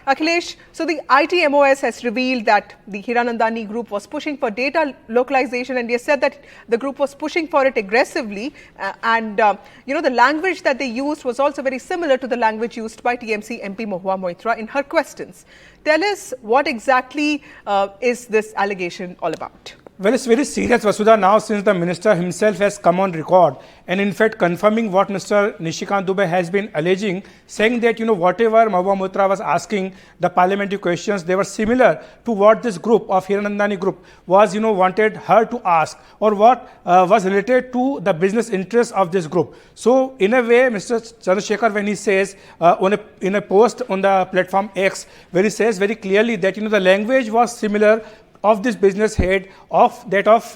Akhilesh, so the IT MoS has revealed that the Hiranandani group was pushing for data localization, and they said that the group was pushing for it aggressively. The language that they used was also very similar to the language used by TMC MP Mahua Moitra in her questions. Tell us what exactly is this allegation all about? Well, it's very serious, Vasudha, now since the minister himself has come on record and in fact confirming what Mr. Nishikant Dubey has been alleging, saying that, whatever Mahua Moitra was asking, the parliamentary questions, they were similar to what this group of Hiranandani group was, wanted her to ask, or what was related to the business interests of this group. So, in a way, Mr. Chandrasekhar, when he says in a post on the platform X, where he says very clearly that, the language was similar of this business head, of that of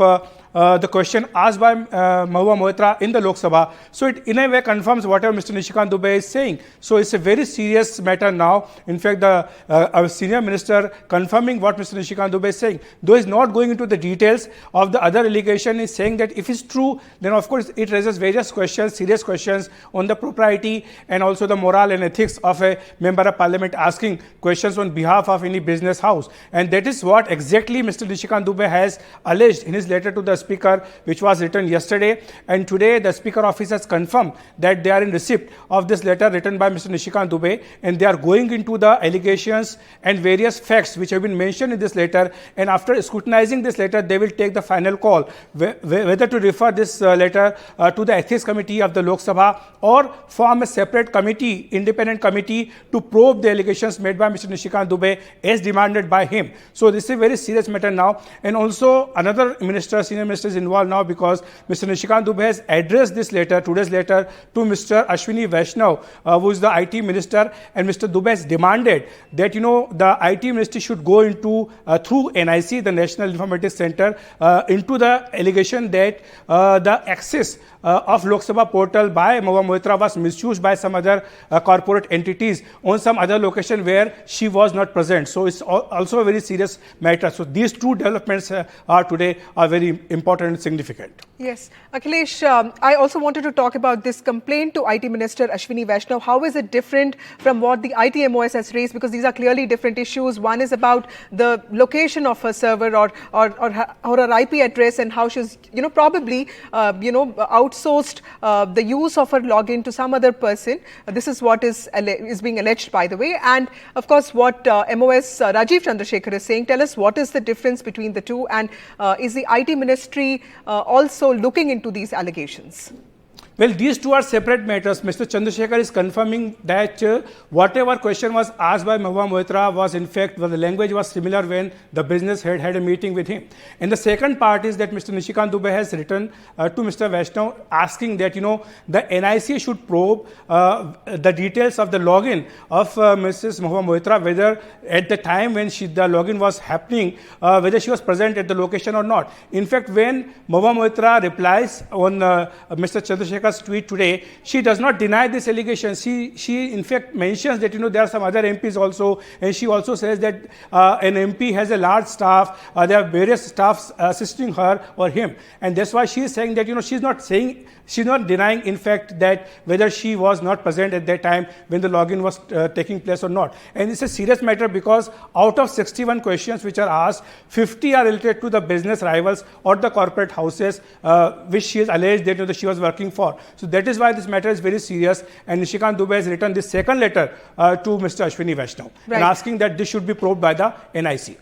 the question asked by Mahua Moitra in the Lok Sabha. So it in a way confirms whatever Mr. Nishikant Dubey is saying. So it's a very serious matter now. In fact, our senior minister confirming what Mr. Nishikant Dubey is saying. Though he's not going into the details of the other allegation, is saying that if it's true, then of course it raises various questions, serious questions on the propriety and also the moral and ethics of a member of parliament asking questions on behalf of any business house. And that is what exactly Mr. Nishikant Dubey has alleged in his letter to the Speaker, which was written yesterday, and today the Speaker office has confirmed that they are in receipt of this letter written by Mr. Nishikant Dubey, and they are going into the allegations and various facts which have been mentioned in this letter, and after scrutinizing this letter they will take the final call whether to refer this letter to the Ethics Committee of the Lok Sabha or form a separate committee, independent committee, to probe the allegations made by Mr. Nishikant Dubey as demanded by him. So this is a very serious matter now, and also another minister, senior minister, is involved now because Mr. Nishikant Dubey has addressed this letter, today's letter, to Mr. Ashwini Vaishnav, who is the IT minister, and Mr. Dubey has demanded that, the IT ministry should go into, through NIC, the National Informatics Center, into the allegation that the access of Lok Sabha portal by Mahua Moitra was misused by some other corporate entities on some other location where she was not present. So it's also a very serious matter. So these two developments today are very important and significant. Yes. Akhilesh, I also wanted to talk about this complaint to IT Minister Ashwini Vaishnav. How is it different from what the IT MoS has raised? Because these are clearly different issues. One is about the location of her server or her IP address, and how she's, probably, outsourced the use of her login to some other person. This is what is being alleged, by the way. And of course, what MoS Rajeev Chandrasekhar is saying. Tell us what is the difference between the two, and is the IT ministry also looking into these allegations? Well, these two are separate matters. Mr. Chandrasekhar is confirming that whatever question was asked by Mahua Moitra was in fact, the language was similar when the business head had a meeting with him. And the second part is that Mr. Nishikant Dubey has written to Mr. Vaishnav asking that, the NIC should probe the details of the login of Mrs. Mahua Moitra, whether at the time when the login was happening, whether she was present at the location or not. In fact, when Mahua Moitra replies on Mr. Chandrasekhar's tweet today, she does not deny this allegation. She in fact mentions that, there are some other MPs also, and she also says that an MP has a large staff, there are various staffs assisting her or him, and that's why she is saying that, she's not denying in fact that whether she was not present at that time when the login was taking place or not. And it's a serious matter because out of 61 questions which are asked, 50 are related to the business rivals or the corporate houses which she has alleged that she was working for. So that is why this matter is very serious, and Nishikant Dubey has written this second letter to Mr. Ashwini Vaishnav, and asking that this should be probed by the NIC.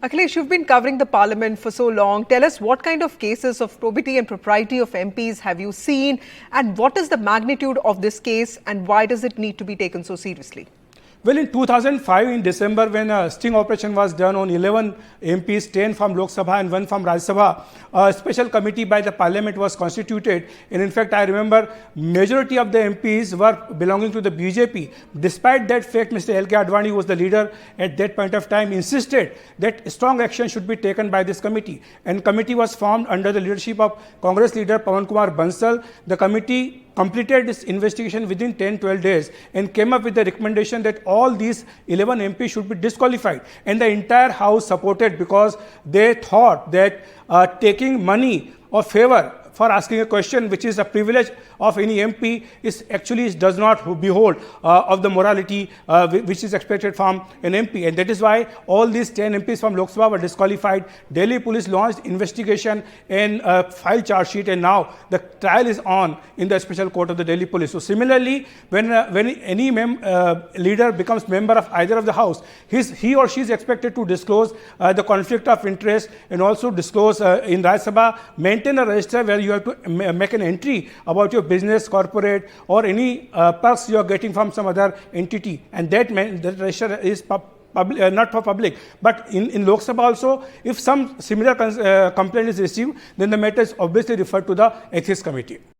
Akhilesh, you've been covering the parliament for so long. Tell us what kind of cases of probity and propriety of MPs have you seen, and what is the magnitude of this case, and why does it need to be taken so seriously? Well, in 2005, in December, when a sting operation was done on 11 MPs, 10 from Lok Sabha and 1 from Rajya Sabha, a special committee by the parliament was constituted. And in fact, I remember majority of the MPs were belonging to the BJP. Despite that fact, Mr. L.K. Advani, who was the leader at that point of time, insisted that strong action should be taken by this committee. And committee was formed under the leadership of Congress leader Pawan Kumar Bansal. The committee completed this investigation within 10-12 days and came up with the recommendation that all these 11 MPs should be disqualified. And the entire House supported because they thought that taking money or favor for asking a question which is a privilege of any MP is actually does not behold of the morality which is expected from an MP, and that is why all these 10 MPs from Lok Sabha were disqualified. Delhi police launched investigation and filed charge sheet, and now the trial is on in the special court of the Delhi police. So similarly, when any leader becomes member of either of the house, he or she is expected to disclose the conflict of interest, and also disclose in Rajya Sabha, maintain a register where you have to make an entry about your business, corporate, or any perks you are getting from some other entity, and that register is not for public. But in Lok Sabha also, if some similar complaint is received, then the matter is obviously referred to the ethics committee.